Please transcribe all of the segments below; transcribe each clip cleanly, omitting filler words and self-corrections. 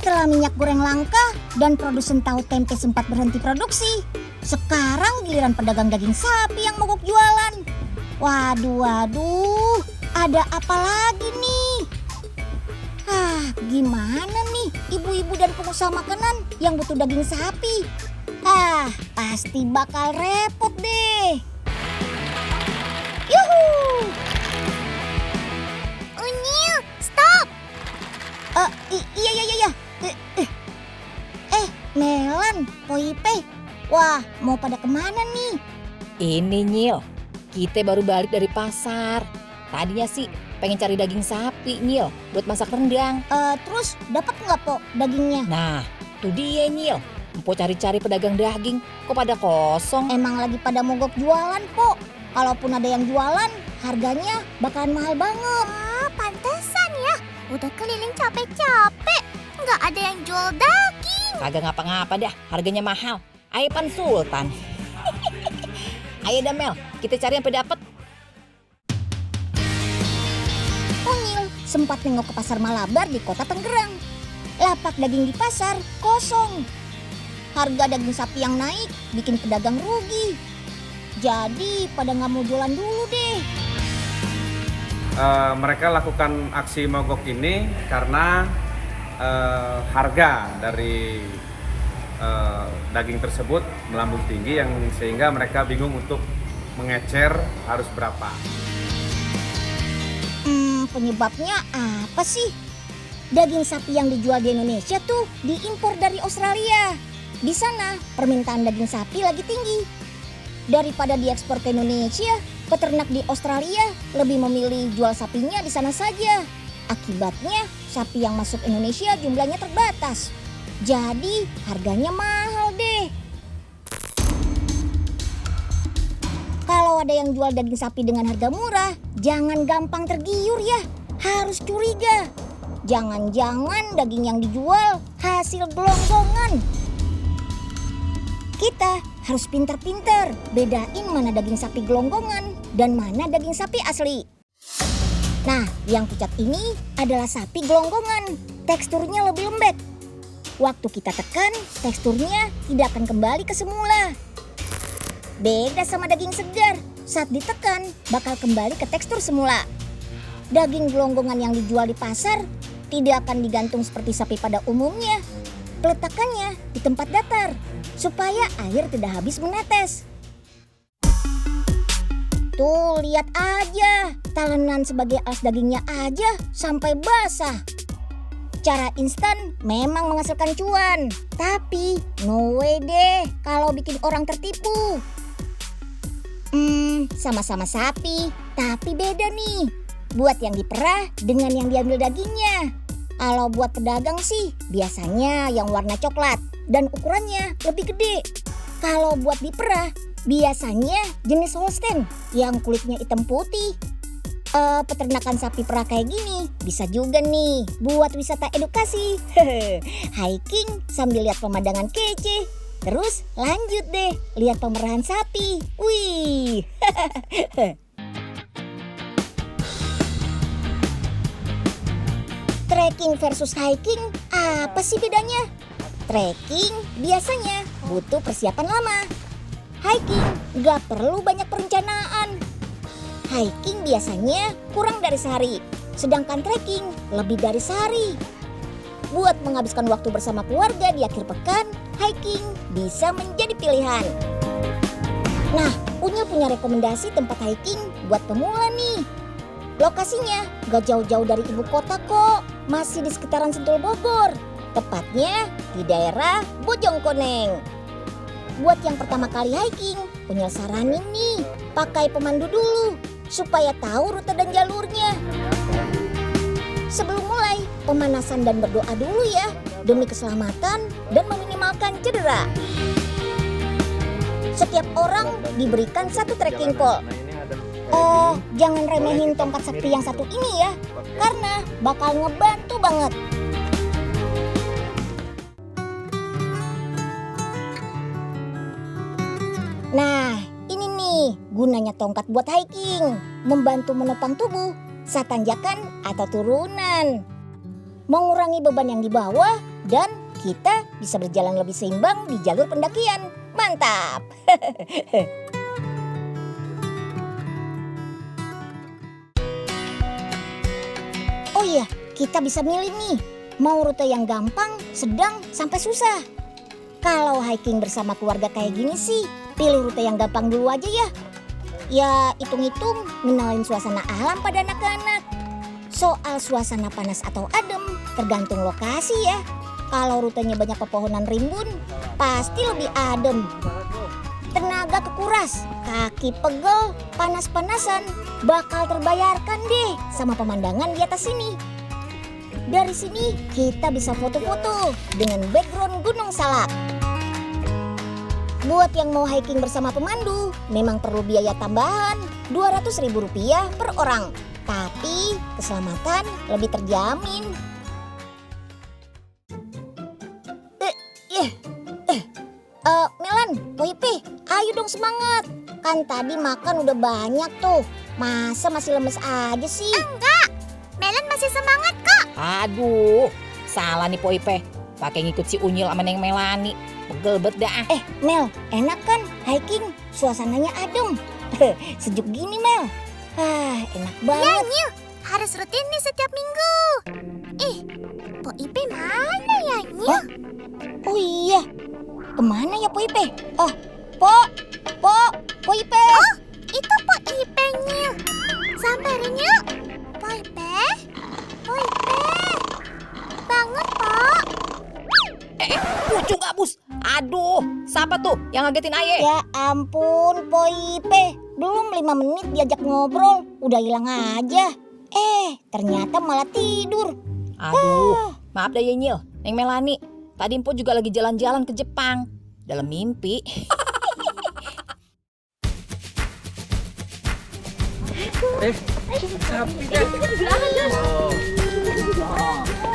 Setelah minyak goreng langka dan produsen tahu tempe sempat berhenti produksi, sekarang giliran pedagang daging sapi yang mogok jualan. Waduh, ada apa lagi nih? Gimana nih ibu-ibu dan pengusaha makanan yang butuh daging sapi? Pasti bakal repot deh. Yuhu! Unyil, stop! Iya. Melan, Poipe. Wah, mau pada kemana nih? Ini Nyil, kita baru balik dari pasar. Tadinya sih pengen cari daging sapi Nyil buat masak rendang. Terus dapat nggak Po dagingnya? Nah, tuh dia Nyil. Empo cari-cari pedagang daging, kok pada kosong? Emang lagi pada mogok jualan Po. Kalaupun ada yang jualan, harganya bakalan mahal banget. Pantesan ya. Udah keliling capek-capek, nggak ada yang jual daging. Kagak ngapa-ngapa dah, harganya mahal. Ayo Pan Sultan. Ayo dah Mel, kita cari sampai dapet. Unyil sempat nengok ke pasar Malabar di kota Tangerang. Lapak daging di pasar kosong. Harga daging sapi yang naik bikin pedagang rugi. Jadi pada nggak mau jualan dulu deh. Mereka lakukan aksi mogok ini karena harga dari daging tersebut melambung tinggi yang sehingga mereka bingung untuk mengecer harus berapa. Penyebabnya apa sih? Daging sapi yang dijual di Indonesia tuh diimpor dari Australia. Di sana permintaan daging sapi lagi tinggi. Daripada diekspor ke Indonesia, peternak di Australia lebih memilih jual sapinya di sana saja. Akibatnya sapi yang masuk Indonesia jumlahnya terbatas. Jadi harganya mahal deh. Kalau ada yang jual daging sapi dengan harga murah, jangan gampang tergiur ya. Harus curiga. Jangan-jangan daging yang dijual hasil gelonggongan. Kita harus pintar-pintar bedain mana daging sapi gelonggongan dan mana daging sapi asli. Nah, yang pucat ini adalah sapi gelonggongan. Teksturnya lebih lembek. Waktu kita tekan, teksturnya tidak akan kembali ke semula. Beda sama daging segar. Saat ditekan, bakal kembali ke tekstur semula. Daging gelonggongan yang dijual di pasar tidak akan digantung seperti sapi pada umumnya. Peletakannya di tempat datar, supaya air tidak habis menetes. Tuh, lihat aja. Talenan sebagai alas dagingnya aja sampai basah. Cara instan memang menghasilkan cuan. Tapi no way deh kalau bikin orang tertipu. Sama-sama sapi, tapi beda nih. Buat yang diperah dengan yang diambil dagingnya. Kalau buat pedagang sih biasanya yang warna coklat dan ukurannya lebih gede. Kalau buat diperah biasanya jenis Holstein yang kulitnya hitam putih. Peternakan sapi perah kayak gini bisa juga nih buat wisata edukasi. Hiking sambil lihat pemandangan kece. Terus lanjut deh lihat pemerahan sapi. Wih. Trekking versus hiking, apa sih bedanya? Trekking biasanya butuh persiapan lama. Hiking gak perlu banyak perencanaan. Hiking biasanya kurang dari sehari, sedangkan trekking lebih dari sehari. Buat menghabiskan waktu bersama keluarga di akhir pekan, hiking bisa menjadi pilihan. Nah, Unyil punya rekomendasi tempat hiking buat pemula nih. Lokasinya gak jauh-jauh dari ibu kota kok, masih di sekitaran Sentul Bogor. Tepatnya di daerah Bojongkoneng. Buat yang pertama kali hiking, Unyil saranin nih, pakai pemandu dulu supaya tahu rute dan jalurnya. Sebelum mulai, pemanasan dan berdoa dulu ya, demi keselamatan dan meminimalkan cedera. Setiap orang diberikan satu trekking pole. Jangan remehin tongkat sakti yang satu ini ya, karena bakal ngebantu banget. Nah, ini nih gunanya tongkat buat hiking, membantu menopang tubuh saat tanjakan atau turunan. Mengurangi beban yang dibawa Dan kita bisa berjalan lebih seimbang di jalur pendakian. Mantap! Oh iya, kita bisa milih nih. Mau rute yang gampang, sedang, sampai susah. Kalau hiking bersama keluarga kayak gini sih, pilih rute yang gampang dulu aja ya. Ya, hitung-hitung ngenalin suasana alam pada anak-anak. Soal suasana panas atau adem, tergantung lokasi ya. Kalau rutenya banyak pepohonan rimbun, pasti lebih adem. Tenaga kekuras, kaki pegel, panas-panasan, bakal terbayarkan deh sama pemandangan di atas sini. Dari sini kita bisa foto-foto dengan background Gunung Salak. Buat yang mau hiking bersama pemandu, memang perlu biaya tambahan Rp200.000 per orang. Tapi keselamatan lebih terjamin. Melan, Poipe, ayo dong semangat. Kan tadi makan udah banyak tuh. Masa masih lemes aja sih? Enggak, Melan masih semangat kok. Aduh, salah nih Poipe. Pakai ngikut si Unyil sama Neng Melani. Pegel bet dah. Mel, enak kan hiking? Suasananya adem. Sejuk gini, Mel. Enak Ya, banget. Nyil, harus rutin nih setiap minggu. Po Ipe mana ya, Nyil? Oh iya, kemana ya Poipe? Poipe. Oh, itu Po Ipe, Nyil. Samperin yuk. Po Ipe. Bangun, Po. Lucu gak, Bus? Aduh, siapa tuh yang ngagetin Aye? Ya ampun, Poipe. Belum 5 menit diajak ngobrol, udah hilang aja. Ternyata malah tidur. Aduh, maaf dah Yenyil, Neng Melani. Tadi Empo juga lagi jalan-jalan ke Jepang. Dalam mimpi.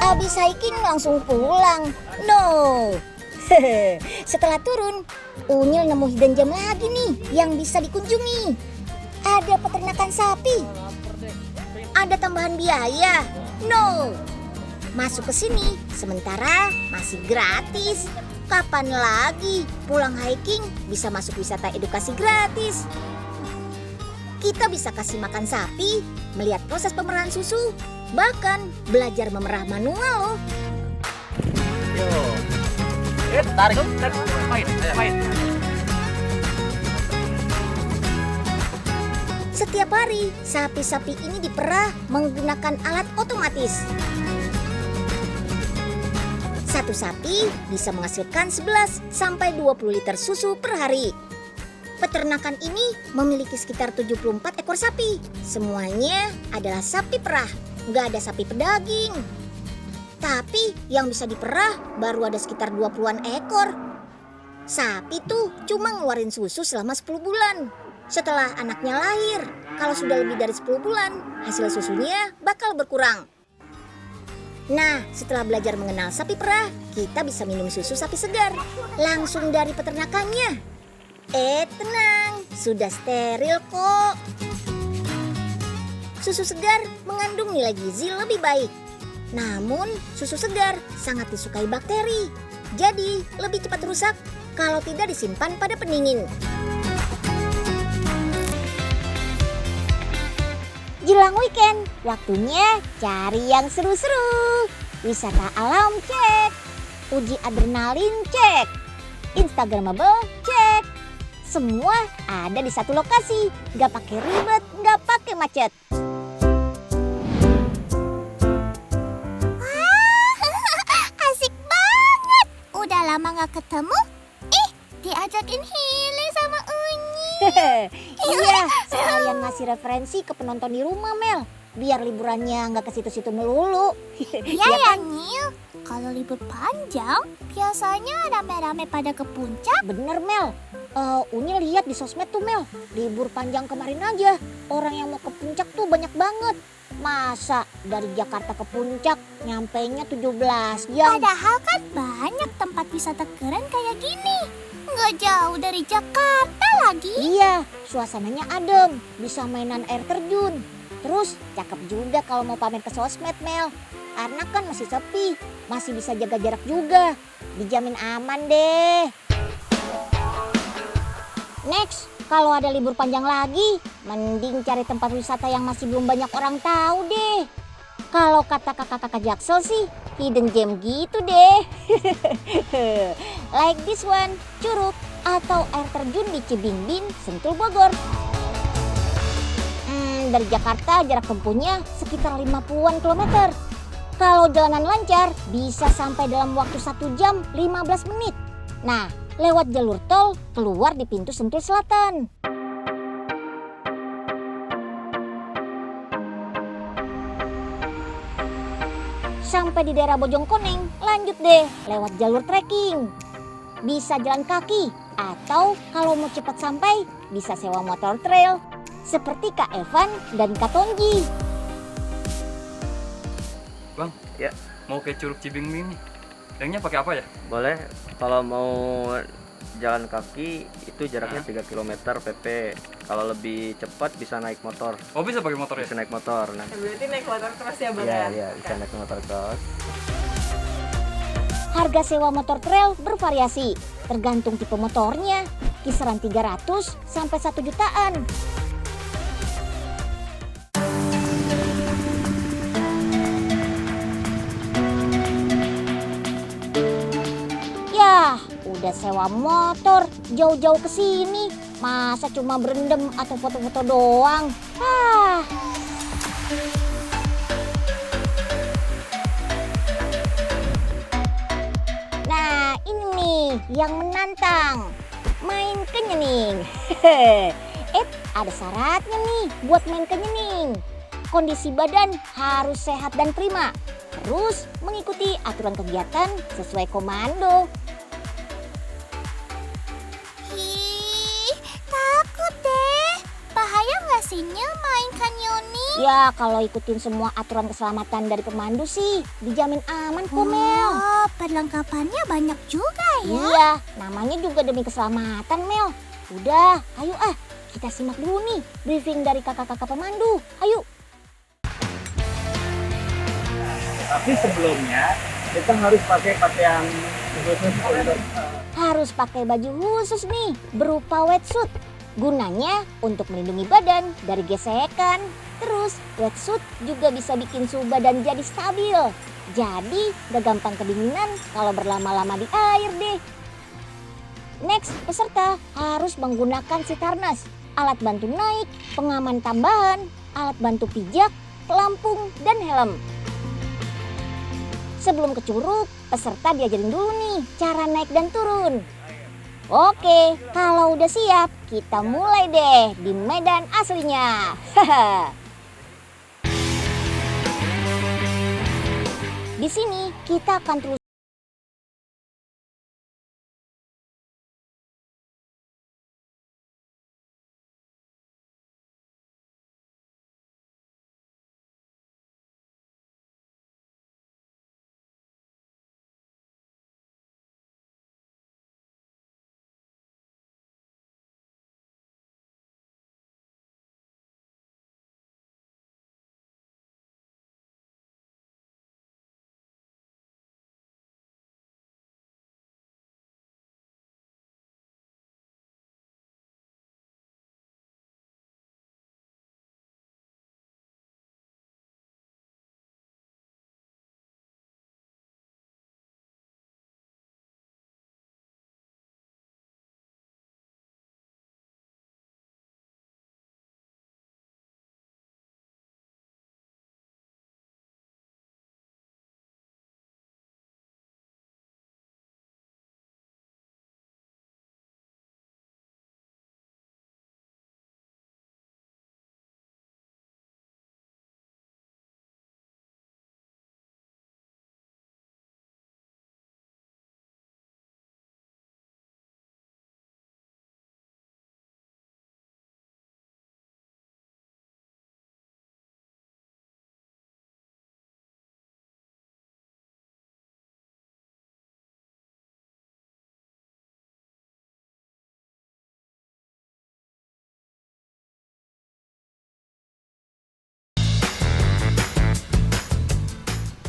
Abis hiking langsung pulang. No. Setelah turun, Unyil nemu hidden gem lagi nih yang bisa dikunjungi. Ada peternakan sapi. Ada tambahan biaya. No. Masuk ke sini sementara masih gratis. Kapan lagi pulang hiking bisa masuk wisata edukasi gratis? Kita bisa kasih makan sapi, melihat proses pemerahan susu, bahkan belajar memerah manual loh. Tarik, main. Setiap hari, sapi-sapi ini diperah menggunakan alat otomatis. Satu sapi bisa menghasilkan 11 sampai 20 liter susu per hari. Peternakan ini memiliki sekitar 74 ekor sapi. Semuanya adalah sapi perah, nggak ada sapi pedaging. Tapi yang bisa diperah baru ada sekitar 20-an ekor. Sapi tuh cuma ngeluarin susu selama 10 bulan. Setelah anaknya lahir, kalau sudah lebih dari 10 bulan, hasil susunya bakal berkurang. Nah, setelah belajar mengenal sapi perah, kita bisa minum susu sapi segar langsung dari peternakannya. Tenang, sudah steril kok. Susu segar mengandung nilai gizi lebih baik. Namun, susu segar sangat disukai bakteri. Jadi, lebih cepat rusak kalau tidak disimpan pada pendingin. Jelang weekend, waktunya cari yang seru-seru. Wisata alam cek, uji adrenalin cek, Instagramable cek. Semua ada di satu lokasi, gak pakai ribet, gak pakai macet. Asik banget. Udah lama gak ketemu. Diajakin healing sama Unyi. Iya, sekalian ngasih referensi ke penonton di rumah, Mel. Biar liburannya nggak ke situ-situ melulu. Iya ya, Nyil. Kalau libur panjang, biasanya rame-rame pada ke puncak. Bener, Mel. Uni lihat di sosmed tuh, Mel. Libur panjang kemarin aja, orang yang mau ke puncak tuh banyak banget. Masa dari Jakarta ke puncak nyampainya 17 jam. Padahal kan banyak tempat wisata keren kayak gini. Nggak jauh dari Jakarta lagi. Iya, suasananya adem, bisa mainan air terjun. Terus cakep juga kalau mau pamer ke sosmed, Mel. karena kan masih sepi, masih bisa jaga jarak juga. Dijamin aman deh. Next, kalau ada libur panjang lagi, mending cari tempat wisata yang masih belum banyak orang tahu deh. Kalau kata kakak-kakak Jaksel sih, hidden gem gitu deh. Like this one, Curug atau air terjun di Cibingbing, Sentul, Bogor. Dari Jakarta jarak tempuhnya sekitar 50-an kilometer. Kalau jalanan lancar, bisa sampai dalam waktu 1 jam 15 menit. Nah, lewat jalur tol, keluar di pintu Sentul Selatan. Sampai di daerah Bojongkoneng, lanjut deh lewat jalur trekking. Bisa jalan kaki, atau kalau mau cepat sampai, bisa sewa motor trail. Seperti Kak Evan dan Kak Tongji. Bang, Ya, mau ke Curug Cibingbing nih. Jalannya pakai apa ya? boleh. Kalau mau jalan kaki itu jaraknya 3 km PP. Kalau lebih cepat bisa naik motor. Oh, bisa pakai motor ya? Bisa naik motor. Nah, Berarti naik motor terus ya Bang? iya, bisa naik motor cross. Harga sewa motor trail bervariasi, tergantung tipe motornya, kisaran 300 sampai 1 jutaan. Yah, udah sewa motor jauh-jauh ke sini, masa cuma berendam atau foto-foto doang? Nah, ini nih yang menantang. Main kenyening. Ada syaratnya nih buat main kenyening. Kondisi badan harus sehat dan prima. Terus mengikuti aturan kegiatan sesuai komando. Ih, takut deh. Bahaya nggak sih Nyil main canyoning? Ya, kalau ikutin semua aturan keselamatan dari pemandu sih dijamin aman kok, Mel. Oh, perlengkapannya banyak juga ya. Iya, namanya juga demi keselamatan, Mel. Udah, ayo kita simak dulu nih briefing dari kakak-kakak pemandu. Ayo. Tapi sebelumnya kita harus pakai pakaian khusus untuk Harus pakai baju khusus nih berupa wetsuit. Gunanya untuk melindungi badan dari gesekan. Terus wetsuit juga bisa bikin suhu badan jadi stabil. Jadi gak gampang kedinginan kalau berlama-lama di air deh. Next, peserta harus menggunakan seat harness, alat bantu naik, pengaman tambahan, alat bantu pijak, pelampung, dan helm. Sebelum ke curug, peserta diajarin dulu nih cara naik dan turun. Oke, kalau udah siap, kita mulai deh di medan aslinya. Di sini kita akan terus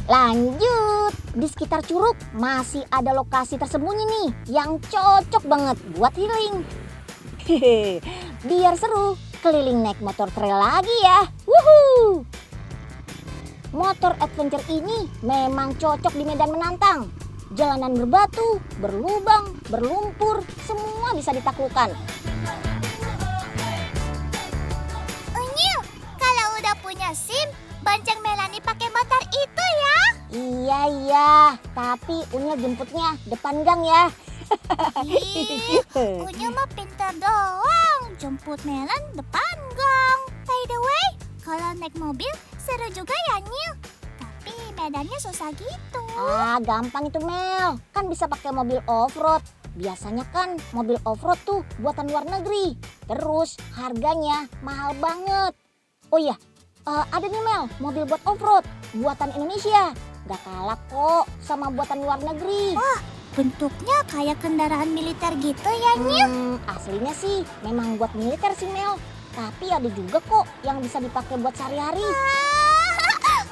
Lanjut, di sekitar Curug masih ada lokasi tersembunyi nih yang cocok banget buat healing. Hehe, biar seru, keliling naik motor trail lagi ya. Wuhuu! Motor adventure ini memang cocok di medan menantang. Jalanan berbatu, berlubang, berlumpur, semua bisa ditaklukkan. Unyil, kalau udah punya SIM, bonceng Melani pakai motor itu ya. Iya, tapi Unyil jemputnya depan gang ya. Ih, Unyil mah pintar doang. Jemput Melan depan gang. By the way, kalau naik mobil seru juga ya, Nyil. Tapi medannya susah gitu. Gampang itu Mel, kan bisa pakai mobil off-road. Biasanya kan mobil off-road tuh buatan luar negeri. Terus harganya mahal banget. Oh iya, ada nih Mel, mobil buat off-road buatan Indonesia. Gak kalah kok sama buatan luar negeri. Bentuknya kayak kendaraan militer gitu ya, Nyil. Aslinya sih memang buat militer sih Mel. Tapi ada juga kok yang bisa dipakai buat sehari-hari.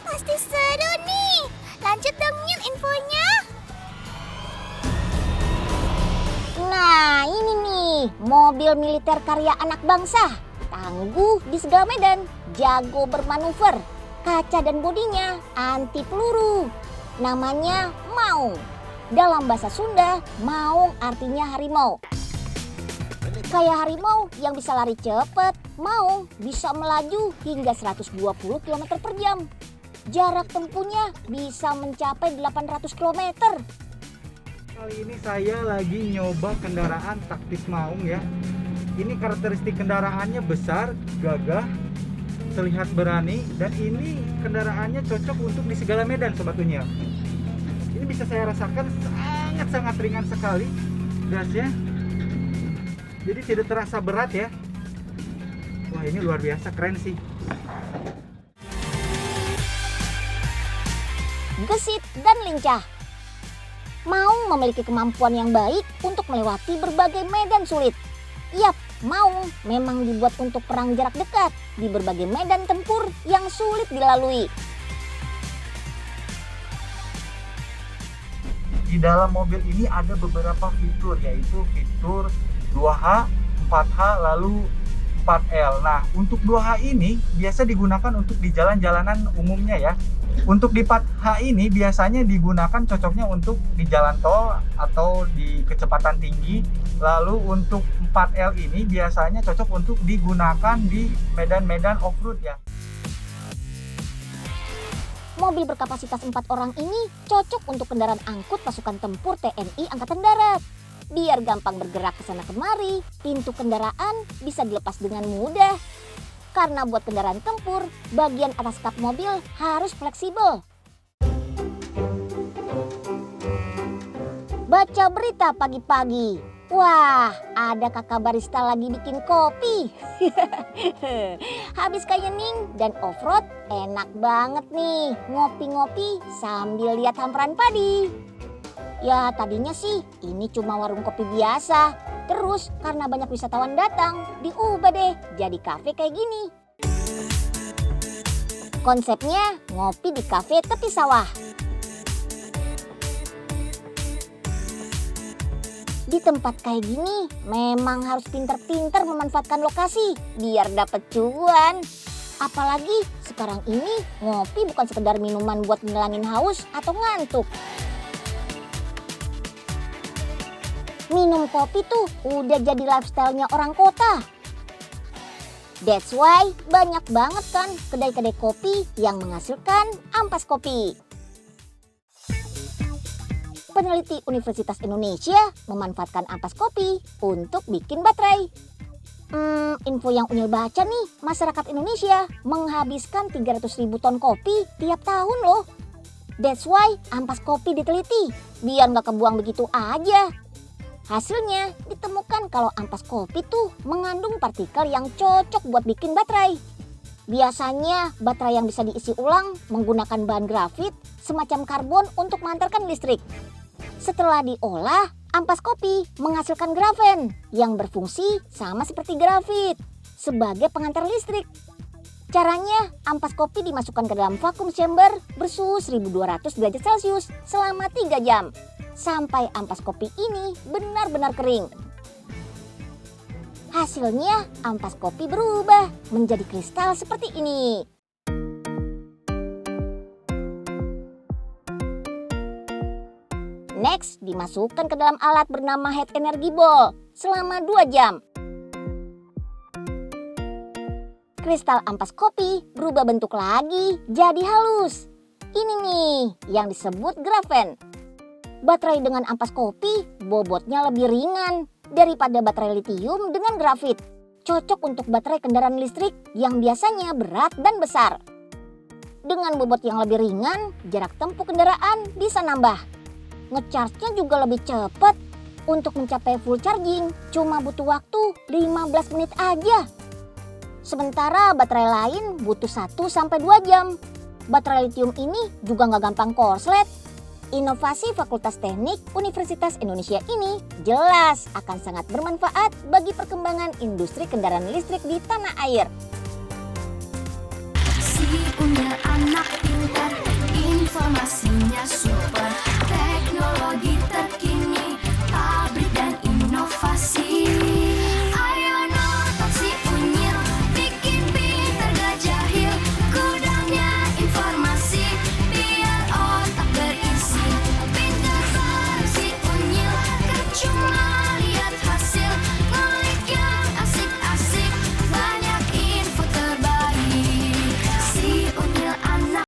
Pasti seru nih. Lanjut dong, Nyil, infonya. Nah ini nih, mobil militer karya anak bangsa. Tangguh di segala medan, jago bermanuver. Kaca dan bodinya anti peluru. Namanya Maung. Dalam bahasa Sunda, Maung artinya harimau. Kayak harimau yang bisa lari cepat, Maung bisa melaju hingga 120 km per jam. Jarak tempuhnya bisa mencapai 800 km. Kali ini saya lagi nyoba kendaraan taktis Maung ya. Ini karakteristik kendaraannya besar, gagah, terlihat berani, dan ini kendaraannya cocok untuk di segala medan Sobat Unyil. Ini bisa saya rasakan sangat-sangat ringan sekali gasnya. Jadi tidak terasa berat ya. Wah, ini luar biasa, keren sih. Gesit dan lincah. Maung memiliki kemampuan yang baik untuk melewati berbagai medan sulit. Yap, Maung memang dibuat untuk perang jarak dekat di berbagai medan tempur yang sulit dilalui. Di dalam mobil ini ada beberapa fitur, yaitu fitur 2H, 4H, lalu 4L. Nah, untuk 2H ini biasa digunakan untuk di jalan-jalanan umumnya ya. Untuk di 4H ini biasanya digunakan cocoknya untuk di jalan tol atau di kecepatan tinggi. Lalu untuk 4L ini biasanya cocok untuk digunakan di medan-medan off-road ya. Mobil berkapasitas 4 orang ini cocok untuk kendaraan angkut pasukan tempur TNI Angkatan Darat. Biar gampang bergerak ke sana kemari, pintu kendaraan bisa dilepas dengan mudah. Karena buat kendaraan tempur, bagian atas kap mobil harus fleksibel. Baca berita pagi-pagi. Wah, ada kakak barista lagi bikin kopi. Habis kayak Ning dan off-road, enak banget nih ngopi-ngopi sambil lihat hamparan padi. Ya tadinya sih ini cuma warung kopi biasa. Terus karena banyak wisatawan datang, diubah deh jadi kafe kayak gini. Konsepnya ngopi di kafe tepi sawah. Di tempat kayak gini memang harus pinter-pinter memanfaatkan lokasi biar dapet cuan. Apalagi sekarang ini ngopi bukan sekedar minuman buat ngilangin haus atau ngantuk. Minum kopi tuh udah jadi lifestyle-nya orang kota. That's why banyak banget kan kedai-kedai kopi yang menghasilkan ampas kopi. Peneliti Universitas Indonesia memanfaatkan ampas kopi untuk bikin baterai. Info yang Unyil baca nih, masyarakat Indonesia menghabiskan 300.000 ton kopi tiap tahun loh. That's why ampas kopi diteliti, biar nggak kebuang begitu aja. Hasilnya ditemukan kalau ampas kopi tuh mengandung partikel yang cocok buat bikin baterai. Biasanya baterai yang bisa diisi ulang menggunakan bahan grafit semacam karbon untuk mengantarkan listrik. Setelah diolah, ampas kopi menghasilkan grafen yang berfungsi sama seperti grafit sebagai pengantar listrik. Caranya, ampas kopi dimasukkan ke dalam vakum chamber bersuhu 1200 derajat Celcius selama 3 jam. Sampai ampas kopi ini benar-benar kering. Hasilnya, ampas kopi berubah menjadi kristal seperti ini. Next, dimasukkan ke dalam alat bernama head energy ball selama 2 jam. Kristal ampas kopi berubah bentuk lagi jadi halus. Ini nih yang disebut grafen. Baterai dengan ampas kopi bobotnya lebih ringan daripada baterai litium dengan grafit. Cocok untuk baterai kendaraan listrik yang biasanya berat dan besar. Dengan bobot yang lebih ringan, jarak tempuh kendaraan bisa nambah. Ngecharge-nya juga lebih cepat. Untuk mencapai full charging cuma butuh waktu 15 menit aja. Sementara baterai lain butuh 1-2 jam. Baterai litium ini juga nggak gampang korslet. Inovasi Fakultas Teknik Universitas Indonesia ini jelas akan sangat bermanfaat bagi perkembangan industri kendaraan listrik di tanah air. Si punya anak pintar, informasinya super, teknologi